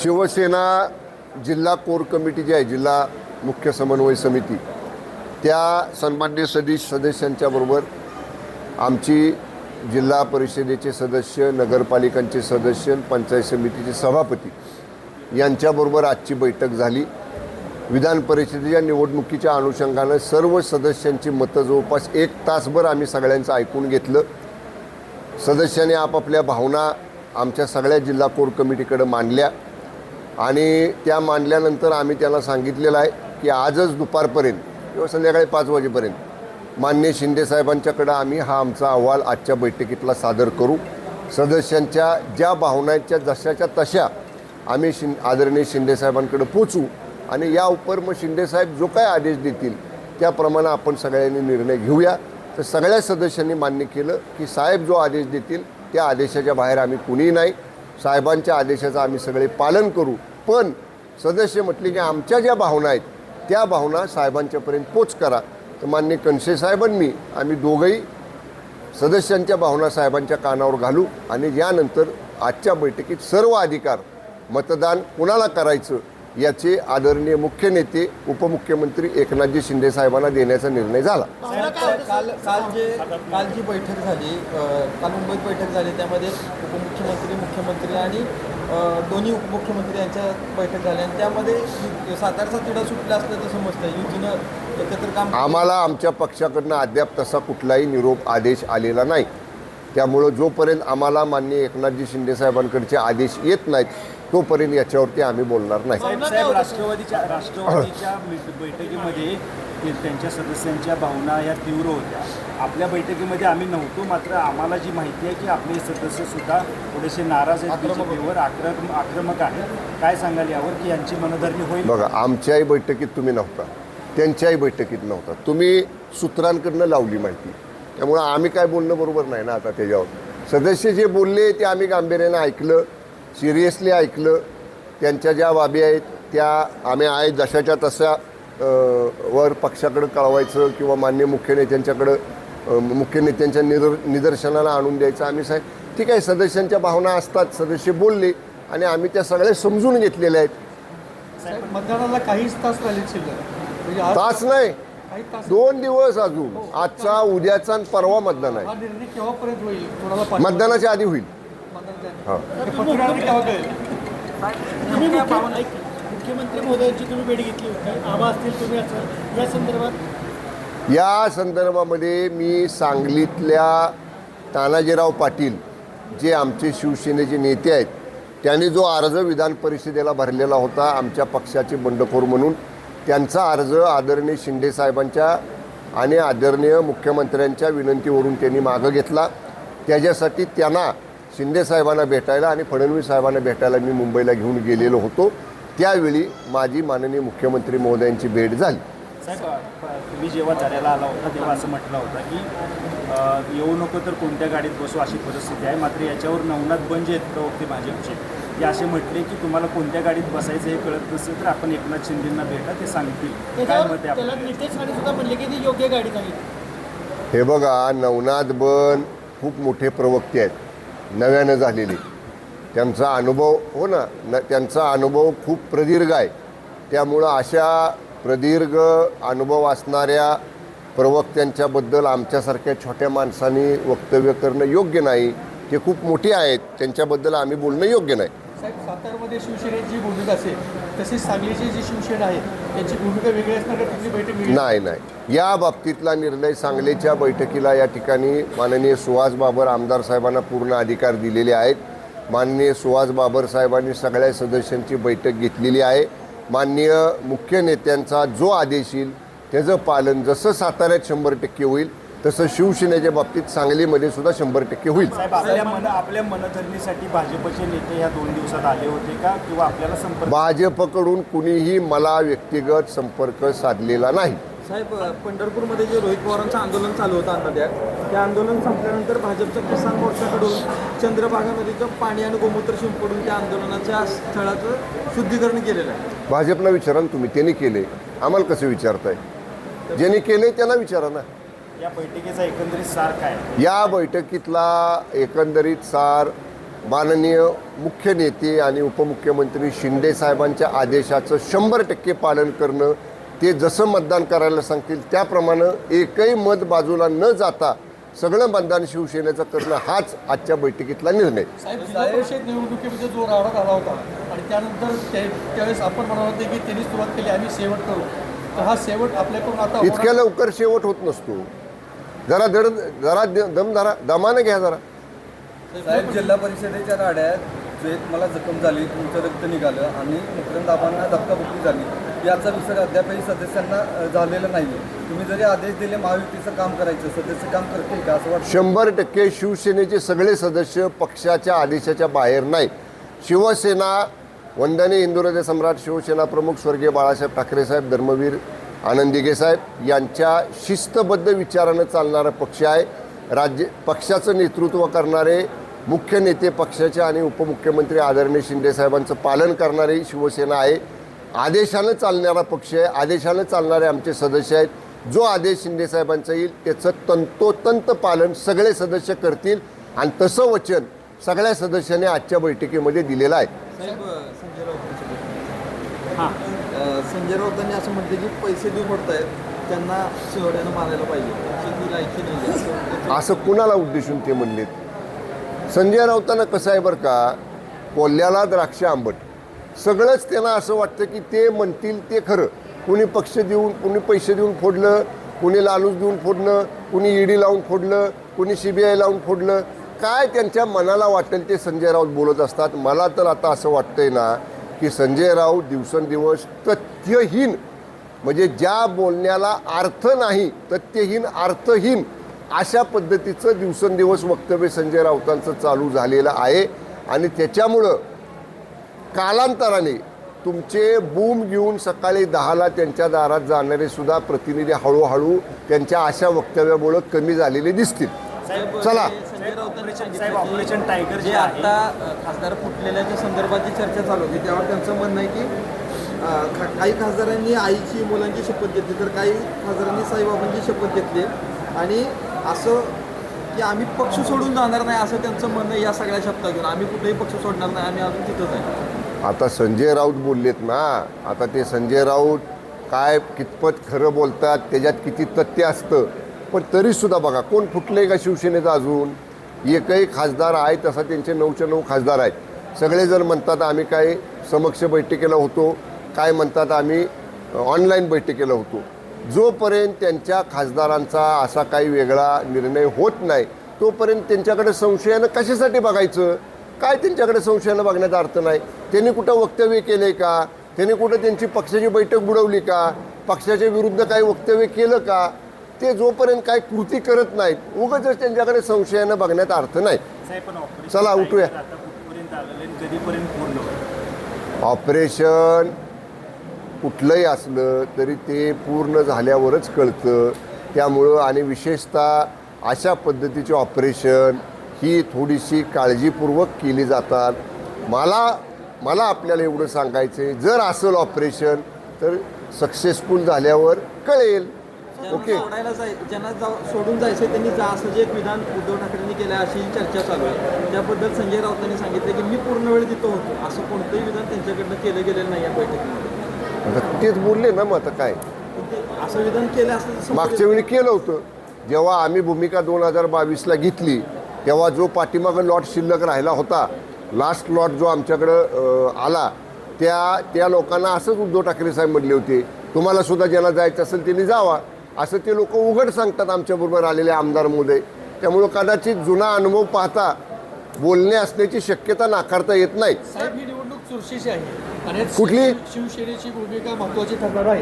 शिवसेना जिल्हा core committee जी आहे, जिल्हा मुख्य समन्वय समिती, त्या सन्मान्य सदस्यांच्या बरोबर आमची जिल्हा परिषदेचे सदस्य, नगरपालिकांचे सदस्य, पंचायत समितीचे सभापती यांच्याबरोबर आजची बैठक झाली। विधान परिषदेच्या निवडणुकीच्या अनुषंगाने सर्व सदस्यांची मतं जवळपास 1 तासभर आम्ही सगळ्यांचं ऐकून घेतलं। सदस्यांनी आपापल्या भावना आमच्या सगळ्या जिल्हा कोर कमिटीकडे मांडल्या आणि त्या मांडल्यानंतर आम्ही त्यांना सांगितलेलं आहे की आजच दुपारपर्यंत किंवा संध्याकाळी 5 वाजेपर्यंत माननीय शिंदे साहेबांच्याकडे आम्ही हा आमचा अहवाल आजच्या बैठकीतला सादर करू। सदस्यांच्या ज्या भावनांच्या जशाच्या तशा आम्ही आदरणीय शिंदे साहेबांकडे पोचू आणि या उपर मग शिंदे साहेब जो काय आदेश देतील त्याप्रमाणे आपण सगळ्यांनी निर्णय घेऊया। तर सगळ्या सदस्यांनी मान्य केलं की साहेब जो आदेश देतील त्या आदेशाच्या बाहेर आम्ही कुणीही नाही, साहेबांच्या आदेशाचं आम्ही सगळे पालन करू। पण सदस्य म्हटले की आमच्या ज्या भावना आहेत त्या भावना साहेबांच्यापर्यंत पोच करा। तर माननीय कनसे साहेबांनी आम्ही दोघंही सदस्यांच्या भावना साहेबांच्या कानावर घालू आणि यानंतर आजच्या बैठकीत सर्व अधिकार मतदान कुणाला करायचं याचे आदरणीय मुख्य नेते उपमुख्यमंत्री एकनाथजी शिंदे साहेबांना देण्याचा निर्णय झाला। काल जी बैठक झाली, काल मुंबईत बैठक झाली, त्यामध्ये उपमुख्यमंत्री, मुख्यमंत्री आणि दोन्ही उपमुख्यमंत्री यांच्या बैठक झाली आणि त्यामध्ये सातारचा तिढा सुटला असल्याचं समजतं, युतीनं एकत्र काम। आम्हाला आमच्या पक्षाकडनं अद्याप तसा कुठलाही निरोप आदेश आलेला नाही। त्यामुळं जोपर्यंत आम्हाला माननीय एकनाथजी शिंदे साहेबांकडचे आदेश येत नाहीत तोपर्यंत याच्यावरती आम्ही बोलणार नाही। साहेब, राष्ट्रवादीच्या बैठकीमध्ये त्यांच्या सदस्यांच्या भावना या तीव्र होत्या। आपल्या बैठकीमध्ये आम्ही नव्हतो, मात्र आम्हाला जी माहिती आहे की आपले सदस्य सुद्धा थोडेसे नाराज आहेत, बीजेपीवर आक्रमक आहेत। काय सांगाल यावर की यांची मनधरणी होईल? बघा, आमच्याही बैठकीत तुम्ही नव्हता, त्यांच्याही बैठकीत नव्हता, तुम्ही सूत्रांकडनं लावली माहिती, त्यामुळं आम्ही काय बोलणं बरोबर नाही ना। आता त्याच्यावर सदस्य जे बोलले ते आम्ही गांभीर्यानं ऐकलं, सिरियसली ऐकलं। त्यांच्या ज्या बाबी आहेत त्या आम्ही आहे जशाच्या तशा वर पक्षाकडे कळवायचं किंवा माननीय मुख्य नेत्यांच्या निदर्शनाला आणून द्यायचं। आम्ही साहेब ठीक आहे, सदस्यांच्या भावना असतात, सदस्य बोलले आणि आम्ही त्या सगळ्या समजून घेतलेल्या आहेत। मतदानाला काहीच तास राहिले शिल्लक, तास नाही, 2 दिवस अजून, आजचा उद्याचा आणि परवा मतदान आहे। हा निर्णय केव्हापर्यंत होईल? मतदानाच्या आधी होईल। हां, मुख्यमंत्री महोदयांची तुम्ही भेट घेतली होती, आम्हा असतील तुम्ही असं या संदर्भात? या संदर्भामध्ये मी सांगलीतल्या तानाजीराव पाटील जे आमचे शिवसेनेचे नेते आहेत त्यांनी जो अर्ज विधान परिषदेला भरलेला होता आमच्या पक्षाचे बंडखोर म्हणून, त्यांचा अर्ज आदरणीय शिंदे साहेबांच्या आणि आदरणीय मुख्यमंत्र्यांच्या विनंतीवरून त्यांनी मागं घेतला। त्याच्यासाठी त्यांना शिंदे साहेबांना भेटायला आणि फडणवीस साहेबांना भेटायला मी मुंबईला घेऊन गेलेलो होतो। त्यावेळी माझी माननीय मुख्यमंत्री महोदयांची भेट झाली। साहेब, तुम्ही जेव्हा चर्येला आला होता तेव्हा असं म्हटलं होतं की येऊ नको तर कोणत्या गाडीत बसू अशी परिस्थिती आहे, मात्र याच्यावर नवनाथ बंजे आहेत प्रवक्ते भाजपचे, ते असे म्हटले की तुम्हाला कोणत्या गाडीत बसायचं हे कळत नसेल तर आपण एकनाथ शिंदेंना भेटा, ते सांगतील। काय मत आहे? नितेश राणे सुद्धा म्हणले की ती योग्य गाडी नाही। हे बघा, नवनाथ बन खूप मोठे प्रवक्ते आहेत, नव्यानं झालेले, त्यांचा अनुभव त्यांचा अनुभव खूप प्रदीर्घ आहे। त्यामुळं अशा प्रदीर्घ अनुभव असणाऱ्या प्रवक्त्यांच्याबद्दल आमच्यासारख्या छोट्या माणसांनी वक्तव्य करणं योग्य नाही। ते खूप मोठे आहेत, त्यांच्याबद्दल आम्ही बोलणं योग्य नाही। साहेब, सातारमध्ये शिवसेनेची जी भूमिका असेल तसेच सांगलीची जी शिवसेना आहे त्यांची भूमिका वेगळी असणार का? तिथली बैठक वेगळी? नाही, या बाबतीतला निर्णय सांगलीच्या बैठकीला या ठिकाणी माननीय सुहास बाबर आमदार साहेबांना पूर्ण अधिकार दिलेले आहेत। माननीय सुहास बाबर साहेबांनी सगळ्या सदस्यांची बैठक घेतलेली आहे। माननीय मुख्य नेत्यांचा जो आदेश येईल त्याचं पालन जसं साताऱ्यात 100% होईल तसं शिवसेनेच्या बाबतीत सांगलीमध्ये सुद्धा 100% होईल। साहेब, आपल्या मनधरणीसाठी भाजपचे नेते या 2 दिवसात आले होते का किंवा आपल्याला संपर्क? भाजपकडून कुणीही मला व्यक्तिगत संपर्क साधलेला नाही। साहेब, पंढरपूरमध्ये जे रोहित पवारांचं आंदोलन चालू होतं अंधाध्यात, ते आंदोलन संपल्यानंतर भाजपच्या किसान मोर्चाकडून चंद्रभागा नदीचं पाणी आणि गोमूत्र शिंपडून त्या आंदोलनाच्या स्थळाचं शुद्धीकरण केलेलं आहे। भाजपला विचारा ना तुम्ही, त्यांनी केले, आम्हाला कसं विचारताय? ज्यांनी केले त्यांना विचारा ना। या बैठकीचा एकंदरीत सार काय? या बैठकीतला एकंदरीत सार माननीय मुख्य नेते आणि उपमुख्यमंत्री शिंदे साहेबांच्या आदेशाचं 100% पालन करणं, ते जसं मतदान करायला सांगतील त्याप्रमाणे एकही मत बाजूला न जाता सगळं मतदान शिवसेनेचं करणं हाच आजच्या बैठकीतला निर्णय. साहेब, जिल्हा परिषद निवडणुकीमध्ये जो राडा झाला होता आणि त्यानंतर त्यावेळेस आपण म्हणत होते की त्यांनी सुरुवात केली, आम्ही शेवट करू. तर हा शेवट आपल्याकडून आता इतक्या लवकर शेवट होत नसतो. जरा दम धरा, दमानं घ्या जरा. साहेब, जिल्हा परिषदेच्या राड्यात जे मला जखम झाली, तुमचं रक्त निघालं आणि मुख्यमंत्र्यांना धक्काबुक्की झाली, याचा विसर अद्यापही सदस्यांना झालेला नाही. तुम्ही जरी आदेश दिले महायुतीचं काम करायचं, सदस्य काम करतील का असं वाटतं? 100% शिवसेनेचे सगळे सदस्य पक्षाच्या आदेशाच्या बाहेर नाही. शिवसेना, वंदनीय हिंदुहृदय सम्राट शिवसेना प्रमुख स्वर्गीय बाळासाहेब ठाकरे साहेब, धर्मवीर आनंद दिघे साहेब यांच्या शिस्तबद्ध विचारानं चालणारा पक्ष आहे. पक्षाचं नेतृत्व करणारे मुख्य नेते पक्षाचे आणि उपमुख्यमंत्री आदरणीय शिंदे साहेबांचं पालन करणारी शिवसेना आहे. आदेशानं चालणारा पक्ष आहे, आदेशानं चालणारे आमचे सदस्य आहेत. जो आदेश शिंदे साहेबांचा येईल त्याचं तंतोतंत पालन सगळे सदस्य करतील आणि तसं वचन सगळ्या सदस्यांनी आजच्या बैठकीमध्ये दिलेलं आहे. साहेब, संजय राऊतांनी असं म्हटलं की पैसे देऊ पडतायत त्यांना शिवड्यानं मारायला पाहिजे, त्यांची लायकी नाही. असं कुणाला उद्देशून ते म्हणलेत? संजय राऊतांना कसं आहे बरं का, कोल्ह्याला द्राक्ष आंबट, सगळंच त्यांना असं वाटतं की ते म्हणतील ते खरं. कुणी पक्ष देऊन, कुणी पैसे देऊन फोडलं, कुणी लालूच देऊन फोडणं, कुणी ईडी लावून फोडलं, कुणी CBI लावून फोडलं, काय त्यांच्या मनाला वाटेल ते संजय राऊत बोलत असतात. मला तर आता असं वाटतंय ना की संजय राऊत दिवसेंदिवस तथ्यहीन, म्हणजे ज्या बोलण्याला अर्थ नाही, तथ्यहीन, अर्थहीन अशा पद्धतीचं दिवसेंदिवस वक्तव्य संजय राऊतांचं चालू झालेलं आहे. आणि त्याच्यामुळं कालांतराने तुमचे बूम घेऊन सकाळी 10ला त्यांच्या दारात जाणारे सुद्धा प्रतिनिधी हळूहळू त्यांच्या अशा वक्तव्यामुळं कमी झालेले दिसतील. चला, संजय राऊतांनी साहेब, ऑपरेशन टायगर जे आता खासदार फुटलेल्याच्या संदर्भात जी चर्चा चालू होती त्यावर त्यांचं म्हणणं आहे की काही खासदारांनी आईची, मुलांची शपथ घेतली, तर काही खासदारांनी साईबाबांची शपथ घेतली आणि असं की आम्ही पक्ष सोडून जाणार नाही असं त्यांचं म्हणणं आहे. या सगळ्या शब्दात घेऊन आम्ही कुठेही पक्ष सोडणार नाही, आम्ही अजून तिथंच आहे. आता संजय राऊत बोललेत ना, आता ते संजय राऊत काय कितपत खरं बोलतात, त्याच्यात किती तथ्य असतं, पण तरीसुद्धा बघा कोण फुटले का शिवसेनेचा अजून एकही खासदार आहे तसा त्यांचे 9च्या 9 खासदार आहेत. सगळेजण म्हणतात आम्ही काय समक्ष बैठकीला होतो, काय म्हणतात आम्ही ऑनलाईन बैठकीला होतो. जोपर्यंत त्यांच्या खासदारांचा असा काही वेगळा निर्णय होत नाही तोपर्यंत त्यांच्याकडे संशयानं कशासाठी बघायचं? काय त्यांच्याकडे संशयानं बघण्याचा अर्थ नाही. त्यांनी कुठं वक्तव्य केलं आहे का? त्यांनी कुठं त्यांची पक्षाची बैठक बुडवली का? पक्षाच्या विरुद्ध काही वक्तव्य केलं का? ते जोपर्यंत काही कृती करत नाहीत उगाच त्यांच्याकडे संशयानं बघण्यात अर्थ नाही. चला उठूया. ऑपरेशन कुठलंही असलं तरी ते पूर्ण झाल्यावरच कळतं. त्यामुळं आणि विशेषतः अशा पद्धतीचे ऑपरेशन ही थोडीशी काळजीपूर्वक केली जातात. मला आपल्याला एवढं सांगायचं आहे, जर असेल ऑपरेशन तर सक्सेसफुल झाल्यावर कळेल. ओके, ज्यांना सोडून जायचं त्यांनी जा असं जे एक विधान उद्धव ठाकरेंनी केलं अशी चर्चा चालू आहे. त्याबद्दल संजय राऊतांनी सांगितलं की मी पूर्ण वेळ तिथं होतो, असं कोणतंही विधान त्यांच्याकडनं केलं गेलेलं नाही या बैठकीमध्ये. आता तेच बोलले ना, मग आता काय असं विधान केलं असं मागच्या वेळी केलं होतं. जेव्हा आम्ही भूमिका 2022ला घेतली तेव्हा जो पाठीमागं लॉट शिल्लक राहिला होता, लास्ट लॉट जो आमच्याकडं आला, त्या लोकांना असंच उद्धव ठाकरे साहेब म्हणले होते, तुम्हाला सुद्धा ज्याला जायचं असेल त्यांनी जावा, असं ते लोक उघड सांगतात आमच्याबरोबर आलेले आमदार महोदय. त्यामुळं कदाचित जुना अनुभव पाहता बोलणे असण्याची शक्यता नाकारता येत नाही. साहेब, ही निवडणूक चुरशीची आहे आणि कुठली? शिवसेनेची भूमिका महत्त्वाची ठरणार आहे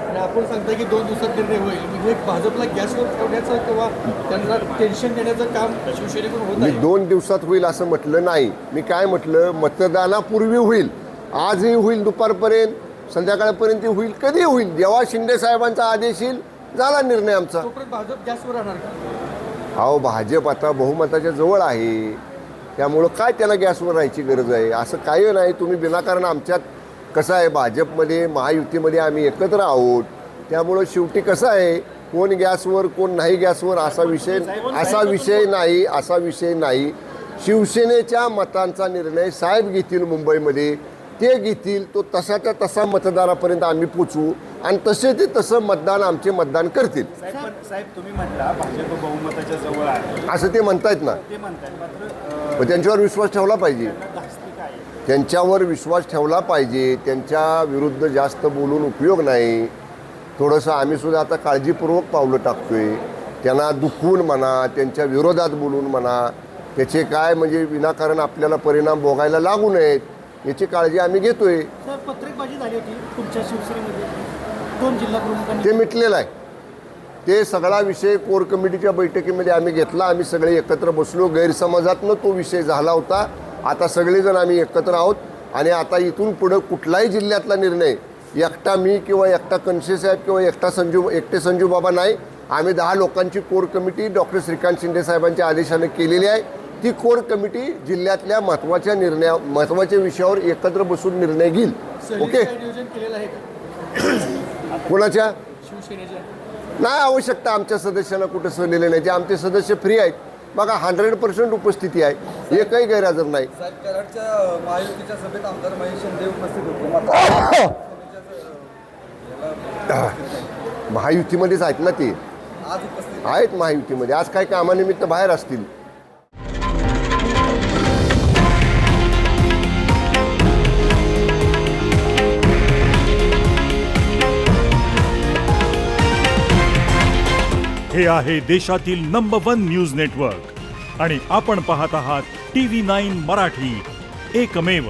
आणि आपण सांगता की 2 दिवसात निर्णय होईल. म्हणजे भाजपला गॅसवर ठेवण्याचं किंवा त्यांना टेन्शन देण्याचं काम शिवसेनेकडून होत मी आहे. 2 दिवसात होईल असं म्हटलं नाही. मी काय म्हटलं, मतदानापूर्वी होईल, आजही होईल, दुपारपर्यंत, संध्याकाळपर्यंत होईल, कधी होईल, जेव्हा शिंदे साहेबांचा आदेश येईल, झाला निर्णय आमचा. तोपर्यंत भाजप गॅसवर राहणार का? अहो, भाजप आता बहुमताच्या जवळ आहे, त्यामुळं काय त्याला गॅसवर राहायची गरज आहे? असं काही नाही. तुम्ही विनाकारण आमच्यात कसं आहे, भाजपमध्ये महायुतीमध्ये आम्ही एकत्र आहोत, त्यामुळं शेवटी कसं आहे, कोण गॅसवर कोण नाही गॅसवर असा विषय नाही. शिवसेनेच्या मतांचा निर्णय साहेब घेतील मुंबईमध्ये, ते घेतील, तो तसाच्या तसा मतदारापर्यंत आम्ही पोचवू आणि तसे ते तसं मतदान आमचे मतदान करतील. साहेब तुम्ही म्हटला भाजप बहुमताच्या जवळ आहे असं ते म्हणतायत ना, ते म्हणतात, मात्र पण त्यांच्यावर विश्वास ठेवला पाहिजे. त्यांना धास्ती काय आहे? त्यांच्यावर विश्वास ठेवला पाहिजे. त्यांच्या विरुद्ध जास्त बोलून उपयोग नाही. थोडंसं आम्ही सुद्धा आता काळजीपूर्वक पावलं टाकतोय. त्यांना दुखवून म्हणा, त्यांच्या विरोधात बोलून म्हणा, त्याचे काय म्हणजे विनाकारण आपल्याला परिणाम भोगायला लागू नयेत याची काळजी आम्ही घेतोय. सर, पत्रकबाजी झाली होती तुमच्या शिवसेनेमध्ये 2 जिल्हा प्रमुखांनी. ते मिटलेलं आहे. ते सगळा विषय कोर कमिटीच्या बैठकीमध्ये आम्ही घेतला. आम्ही सगळे एकत्र बसलो. गैरसमजातनं तो विषय झाला होता. आता सगळेजण आम्ही एकत्र आहोत आणि आता इथून पुढं कुठलाही जिल्ह्यातला निर्णय एकटा मी किंवा एकटा कनशे साहेब किंवा एकटे संजू बाबा नाही. आम्ही 10 लोकांची core committee doctor Shrikant Shinde साहेबांच्या आदेशाने केलेली आहे. ती कोर कमिटी जिल्ह्यातल्या महत्त्वाच्या विषयावर एकत्र बसून निर्णय घेईल. ओके. नियोजन केलेलं आहे का कोणाच्या शिवसेनेच्या? नाही आवश्यकता. आमच्या सदस्यांना कुठं सहलेले नाही. ते आमचे सदस्य फ्री आहेत. बघा 100% उपस्थिती आहे. एकही गैरहजर नाही. साहेब, कराडच्या महायुतीच्या सभेत आमदार महेश शिंदे उपस्थित होते, मात्र महायुतीमध्येच आहेत ना ते. आज उपस्थित आहेत महायुतीमध्ये. आज काय कामानिमित्त बाहेर असतील. हे आहे देशातील नंबर 1 न्यूज नेटवर्क आणि आपण पाहत आहात TV9 मराठी, एकमेव.